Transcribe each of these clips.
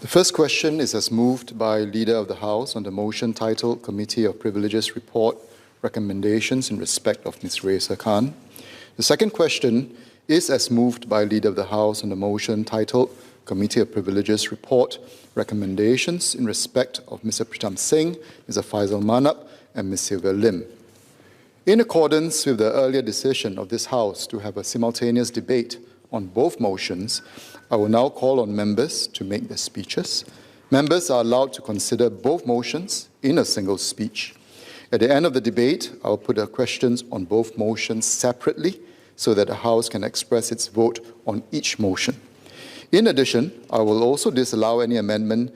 The first question is as moved by Leader of the House on the motion titled Committee of Privileges Report Recommendations in Respect of Ms. Raisa Khan. The second question is as moved by Leader of the House on the motion titled Committee of Privileges Report Recommendations in Respect of Mr. Pritam Singh, Mr. Faisal Manap, and Ms. Sylvia Lim. In accordance with the earlier decision of this House to have a simultaneous debate on both motions, I will now call on members to make their speeches. Members are allowed to consider both motions in a single speech. At the end of the debate, I will put the questions on both motions separately so that the House can express its vote on each motion. In addition, I will also disallow any amendment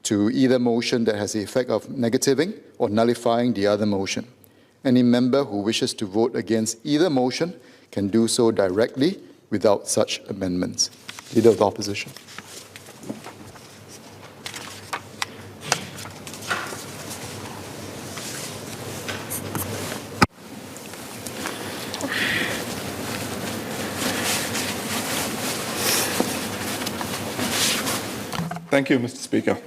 to either motion that has the effect of negativing or nullifying the other motion. Any member who wishes to vote against either motion can do so directly without such amendments. Leader of the Opposition. Thank you, Mr. Speaker.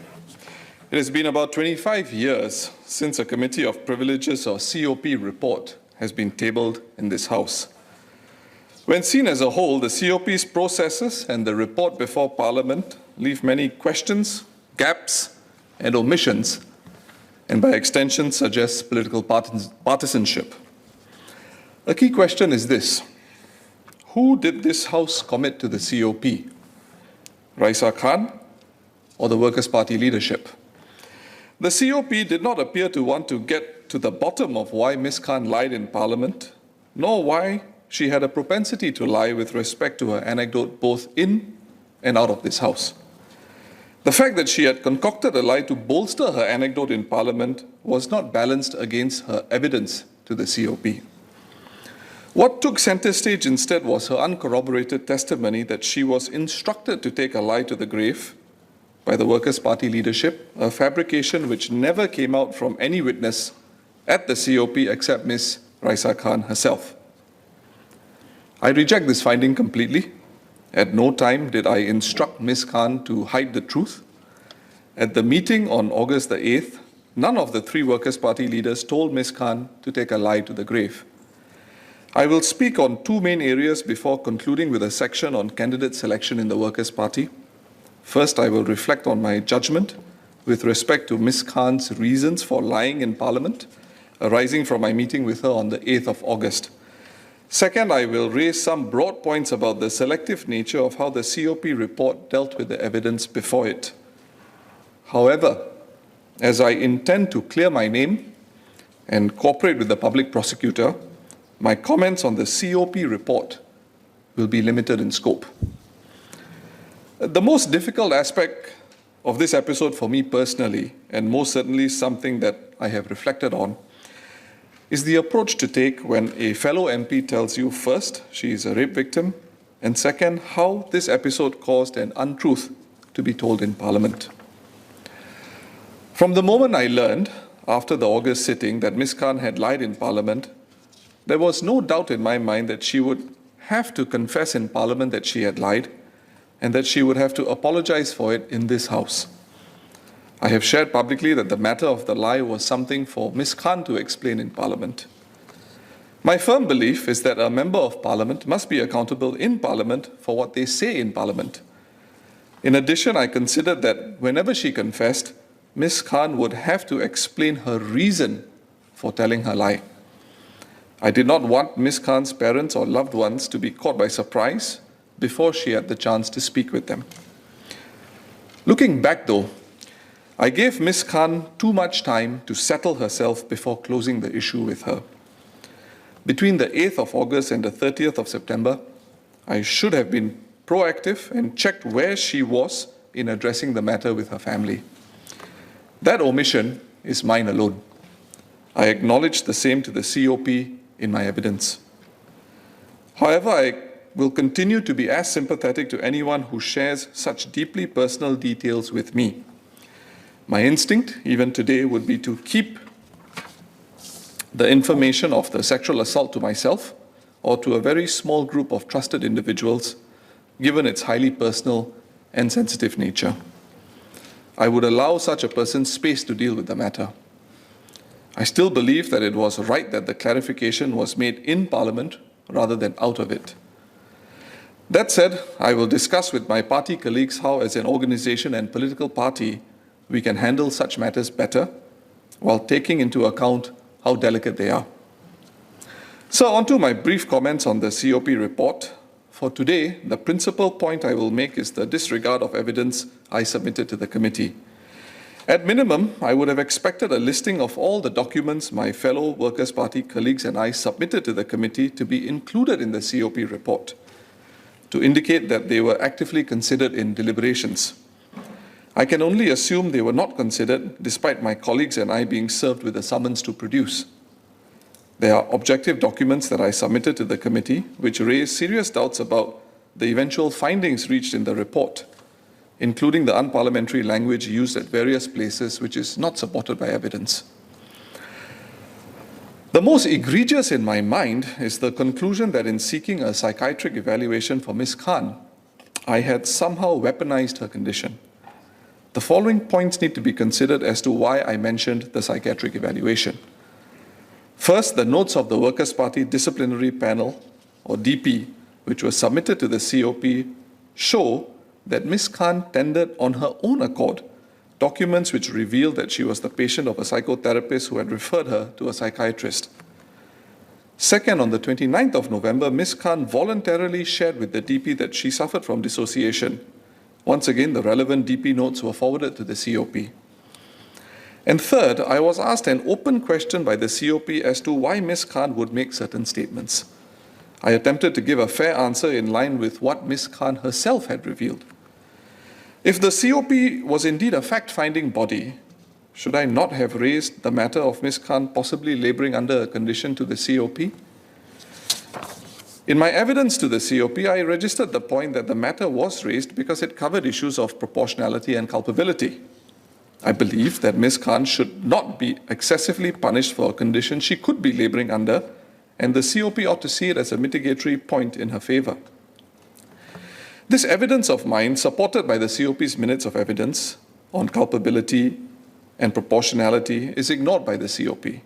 It has been about 25 years since a Committee of Privileges or COP report has been tabled in this House. When seen as a whole, the COP's processes and the report before Parliament leave many questions, gaps, and omissions, and by extension suggest political partisanship. A key question is this: who did this House commit to the COP? Raisa Khan or the Workers' Party leadership? The COP did not appear to want to get to the bottom of why Ms. Khan lied in Parliament, nor why she had a propensity to lie with respect to her anecdote both in and out of this House. The fact that she had concocted a lie to bolster her anecdote in Parliament was not balanced against her evidence to the COP. What took center stage instead was her uncorroborated testimony that she was instructed to take a lie to the grave by the Workers' Party leadership, a fabrication which never came out from any witness at the COP except Ms. Raisa Khan herself. I reject this finding completely. At no time did I instruct Ms. Khan to hide the truth. At the meeting on August the 8th, none of the three Workers' Party leaders told Ms. Khan to take a lie to the grave. I will speak on two main areas before concluding with a section on candidate selection in the Workers' Party. First, I will reflect on my judgment with respect to Ms. Khan's reasons for lying in Parliament, arising from my meeting with her on the 8th of August. Second, I will raise some broad points about the selective nature of how the COP report dealt with the evidence before it. However, as I intend to clear my name and cooperate with the public prosecutor, my comments on the COP report will be limited in scope. The most difficult aspect of this episode for me personally, and most certainly something that I have reflected on, is the approach to take when a fellow MP tells you first she is a rape victim, and second, how this episode caused an untruth to be told in Parliament. From the moment I learned, after the August sitting, that Ms. Khan had lied in Parliament, there was no doubt in my mind that she would have to confess in Parliament that she had lied, and that she would have to apologize for it in this House. I have shared publicly that the matter of the lie was something for Ms. Khan to explain in Parliament. My firm belief is that a member of Parliament must be accountable in Parliament for what they say in Parliament. In addition, I considered that whenever she confessed, Ms. Khan would have to explain her reason for telling her lie. I did not want Ms. Khan's parents or loved ones to be caught by surprise before she had the chance to speak with them. Looking back though, I gave Ms. Khan too much time to settle herself before closing the issue with her. Between the 8th of August and the 30th of September, I should have been proactive and checked where she was in addressing the matter with her family. That omission is mine alone. I acknowledge the same to the COP in my evidence. However, I will continue to be as sympathetic to anyone who shares such deeply personal details with me. My instinct, even today, would be to keep the information of the sexual assault to myself or to a very small group of trusted individuals, given its highly personal and sensitive nature. I would allow such a person space to deal with the matter. I still believe that it was right that the clarification was made in Parliament rather than out of it. That said, I will discuss with my party colleagues how, as an organization and political party, we can handle such matters better while taking into account how delicate they are. So, on to my brief comments on the COP report. For today, the principal point I will make is the disregard of evidence I submitted to the committee. At minimum, I would have expected a listing of all the documents my fellow Workers' Party colleagues and I submitted to the committee to be included in the COP report, to indicate that they were actively considered in deliberations. I can only assume they were not considered, despite my colleagues and I being served with a summons to produce. There are objective documents that I submitted to the committee which raise serious doubts about the eventual findings reached in the report, including the unparliamentary language used at various places which is not supported by evidence. The most egregious in my mind is the conclusion that in seeking a psychiatric evaluation for Ms. Khan, I had somehow weaponized her condition. The following points need to be considered as to why I mentioned the psychiatric evaluation. First, the notes of the Workers' Party Disciplinary Panel, or DP, which was submitted to the COP, show that Ms. Khan tendered on her own accord documents which revealed that she was the patient of a psychotherapist who had referred her to a psychiatrist. Second, on the 29th of November, Ms. Khan voluntarily shared with the DP that she suffered from dissociation. Once again, the relevant DP notes were forwarded to the COP. And third, I was asked an open question by the COP as to why Ms. Khan would make certain statements. I attempted to give a fair answer in line with what Ms. Khan herself had revealed. If the COP was indeed a fact-finding body, should I not have raised the matter of Ms. Khan possibly laboring under a condition to the COP? In my evidence to the COP, I registered the point that the matter was raised because it covered issues of proportionality and culpability. I believe that Ms. Khan should not be excessively punished for a condition she could be laboring under, and the COP ought to see it as a mitigatory point in her favor. This evidence of mine, supported by the COP's minutes of evidence on culpability and proportionality, is ignored by the COP.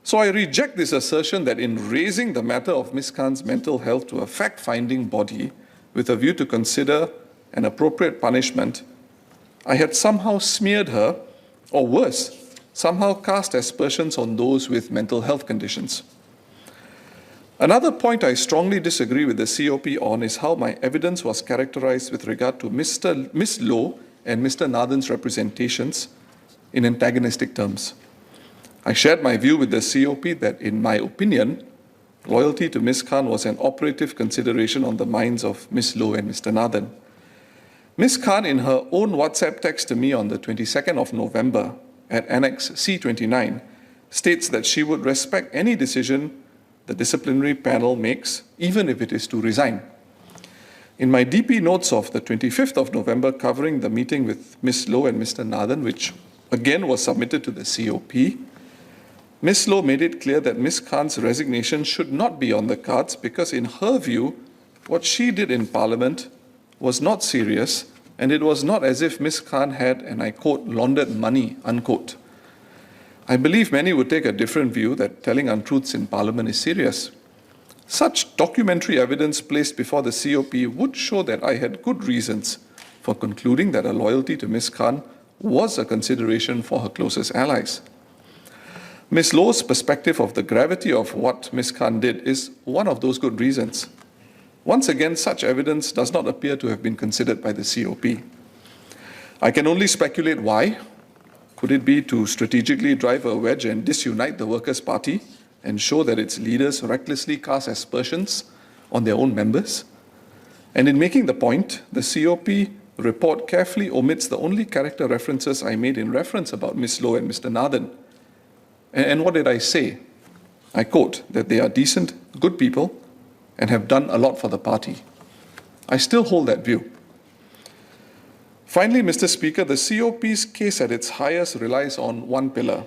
So I reject this assertion that in raising the matter of Ms. Khan's mental health to a fact-finding body with a view to consider an appropriate punishment, I had somehow smeared her, or worse, somehow cast aspersions on those with mental health conditions. Another point I strongly disagree with the COP on is how my evidence was characterized with regard to Ms. Low and Mr. Nathan's representations in antagonistic terms. I shared my view with the COP that, in my opinion, loyalty to Ms. Khan was an operative consideration on the minds of Ms. Low and Mr. Nathan. Ms. Khan, in her own WhatsApp text to me on the 22nd of November at Annex C29, states that she would respect any decision the disciplinary panel makes, even if it is to resign. In my DP notes of the 25th of November covering the meeting with Ms. Low and Mr. Nathan, which again was submitted to the COP, Ms. Low made it clear that Ms. Khan's resignation should not be on the cards because, in her view, what she did in Parliament was not serious, and it was not as if Ms. Khan had, and I quote, laundered money, unquote. I believe many would take a different view that telling untruths in Parliament is serious. Such documentary evidence placed before the COP would show that I had good reasons for concluding that a loyalty to Ms. Khan was a consideration for her closest allies. Ms. Low's perspective of the gravity of what Ms. Khan did is one of those good reasons. Once again, such evidence does not appear to have been considered by the COP. I can only speculate why. Could it be to strategically drive a wedge and disunite the Workers' Party and show that its leaders recklessly cast aspersions on their own members? And in making the point, the COP report carefully omits the only character references I made in reference about Ms. Low and Mr. Nathan. And what did I say? I quote, that they are decent, good people and have done a lot for the party. I still hold that view. Finally, Mr. Speaker, the COP's case at its highest relies on one pillar.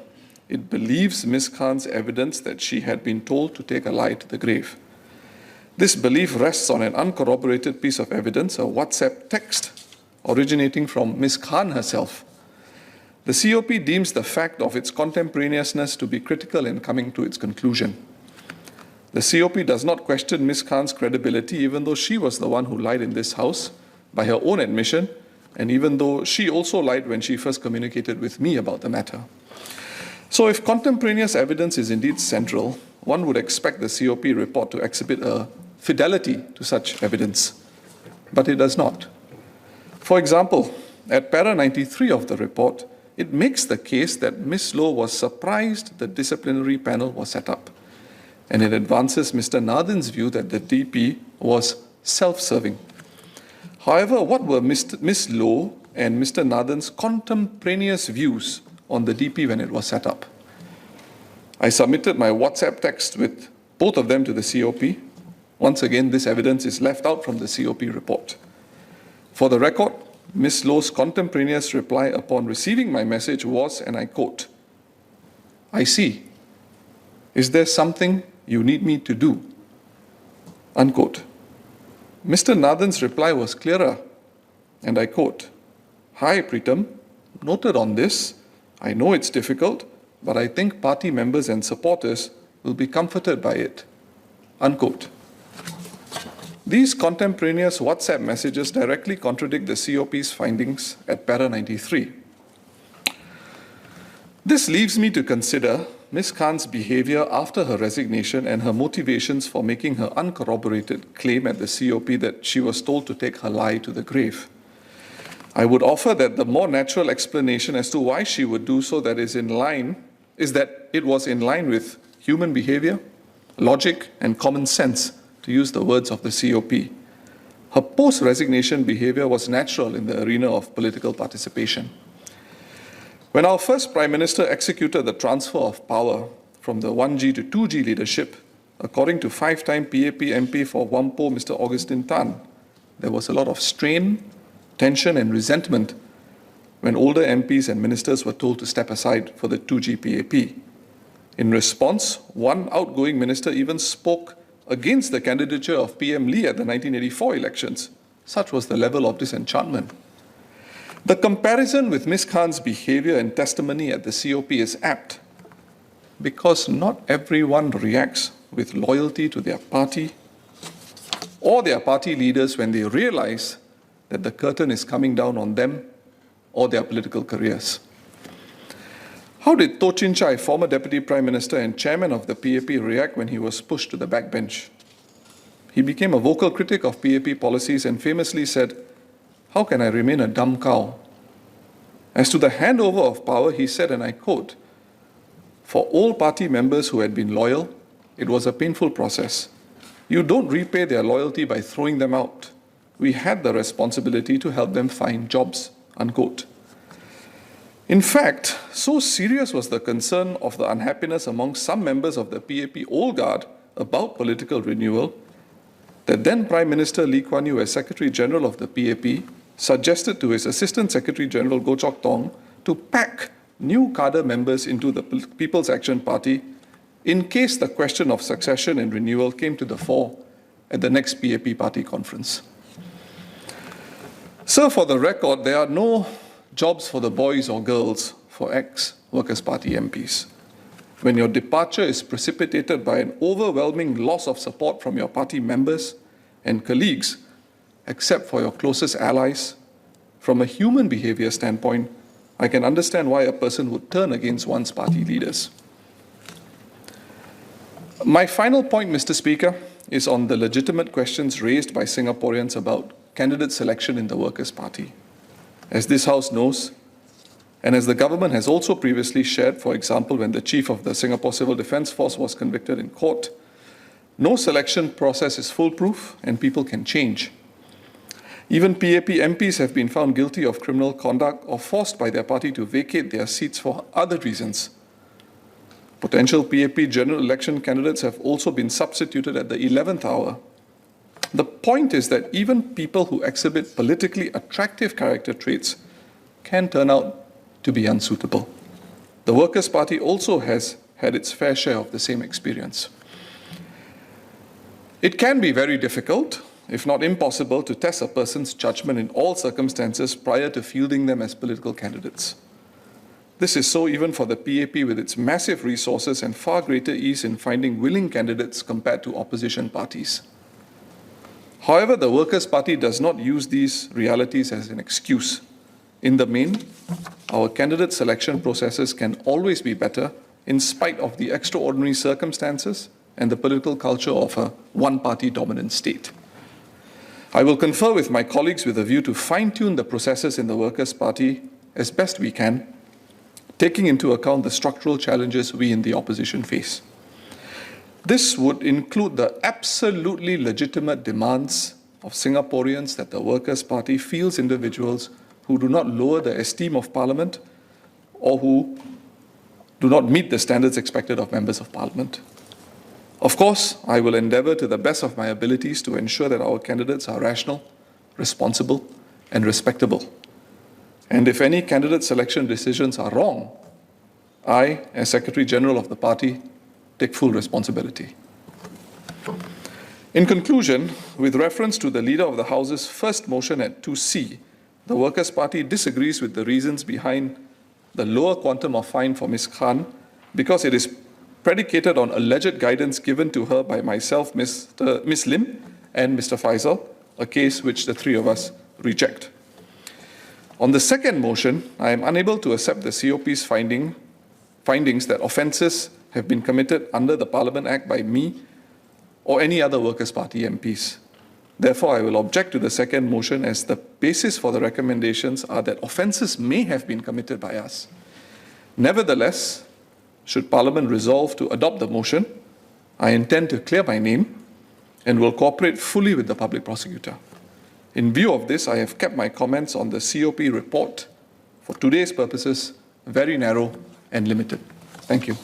It believes Ms. Khan's evidence that she had been told to take a lie to the grave. This belief rests on an uncorroborated piece of evidence, a WhatsApp text originating from Ms. Khan herself, The COP deems the fact of its contemporaneousness to be critical in coming to its conclusion. The COP does not question Ms. Khan's credibility, even though she was the one who lied in this House by her own admission, and even though she also lied when she first communicated with me about the matter. So if contemporaneous evidence is indeed central, one would expect the COP report to exhibit a fidelity to such evidence, but it does not. For example, at para 93 of the report, it makes the case that Ms. Loh was surprised the disciplinary panel was set up, and it advances Mr. Nathan's view that the DP was self-serving. However, what were Ms. Loh and Mr. Nathan's contemporaneous views on the DP when it was set up? I submitted my WhatsApp text with both of them to the COP. Once again, this evidence is left out from the COP report. For the record, Ms. Loh's contemporaneous reply upon receiving my message was, and I quote, "I see. Is there something you need me to do?" Unquote. Mr. Nathan's reply was clearer, and I quote, "Hi, Pritam. Noted on this. I know it's difficult, but I think party members and supporters will be comforted by it." Unquote. These contemporaneous WhatsApp messages directly contradict the COP's findings at para 93. This leaves me to consider Ms. Khan's behavior after her resignation and her motivations for making her uncorroborated claim at the COP that she was told to take her lie to the grave. I would offer that the more natural explanation as to why she would do so is that it was in line with human behavior, logic, and common sense, to use the words of the COP. Her post-resignation behavior was natural in the arena of political participation. When our first Prime Minister executed the transfer of power from the 1G to 2G leadership, according to five-time PAP MP for Whampoa, Mr. Augustine Tan, there was a lot of strain, tension, and resentment when older MPs and ministers were told to step aside for the 2G PAP. In response, one outgoing minister even spoke against the candidature of PM Lee at the 1984 elections. Such was the level of disenchantment. The comparison with Ms. Khan's behavior and testimony at the COP is apt because not everyone reacts with loyalty to their party or their party leaders when they realize that the curtain is coming down on them or their political careers. How did Toh Chin Chye, former Deputy Prime Minister and Chairman of the PAP, react when he was pushed to the backbench? He became a vocal critic of PAP policies and famously said, "How can I remain a dumb cow?" As to the handover of power, he said, and I quote, "For all party members who had been loyal, it was a painful process. You don't repay their loyalty by throwing them out. We had the responsibility to help them find jobs." Unquote. In fact, so serious was the concern of the unhappiness among some members of the PAP old guard about political renewal that then Prime Minister Lee Kuan Yew, as Secretary General of the PAP, suggested to his Assistant Secretary General Goh Chok Tong to pack new cadre members into the People's Action Party in case the question of succession and renewal came to the fore at the next PAP party conference. So for the record, there are no jobs for the boys or girls for ex-Workers' Party MPs. When your departure is precipitated by an overwhelming loss of support from your party members and colleagues, except for your closest allies, from a human behavior standpoint, I can understand why a person would turn against one's party leaders. My final point, Mr. Speaker, is on the legitimate questions raised by Singaporeans about candidate selection in the Workers' Party. As this House knows, and as the government has also previously shared, for example, when the chief of the Singapore Civil Defence Force was convicted in court, no selection process is foolproof and people can change. Even PAP MPs have been found guilty of criminal conduct or forced by their party to vacate their seats for other reasons. Potential PAP general election candidates have also been substituted at the 11th hour. The point is that even people who exhibit politically attractive character traits can turn out to be unsuitable. The Workers' Party also has had its fair share of the same experience. It can be very difficult, if not impossible, to test a person's judgment in all circumstances prior to fielding them as political candidates. This is so even for the PAP with its massive resources and far greater ease in finding willing candidates compared to opposition parties. However, the Workers' Party does not use these realities as an excuse. In the main, our candidate selection processes can always be better in spite of the extraordinary circumstances and the political culture of a one-party dominant state. I will confer with my colleagues with a view to fine-tune the processes in the Workers' Party as best we can, taking into account the structural challenges we in the opposition face. This would include the absolutely legitimate demands of Singaporeans that the Workers' Party fields individuals who do not lower the esteem of Parliament or who do not meet the standards expected of members of Parliament. Of course, I will endeavour to the best of my abilities to ensure that our candidates are rational, responsible, and respectable. And if any candidate selection decisions are wrong, I, as Secretary General of the party, take full responsibility. In conclusion, with reference to the Leader of the House's first motion at 2C, the Workers' Party disagrees with the reasons behind the lower quantum of fine for Ms. Khan because it is predicated on alleged guidance given to her by myself, Ms. Lim, and Mr. Faisal, a case which the three of us reject. On the second motion, I am unable to accept the COP's findings that offences have been committed under the Parliament Act by me or any other Workers' Party MPs. Therefore, I will object to the second motion as the basis for the recommendations are that offences may have been committed by us. Nevertheless, should Parliament resolve to adopt the motion, I intend to clear my name and will cooperate fully with the Public Prosecutor. In view of this, I have kept my comments on the COP report for today's purposes very narrow and limited. Thank you.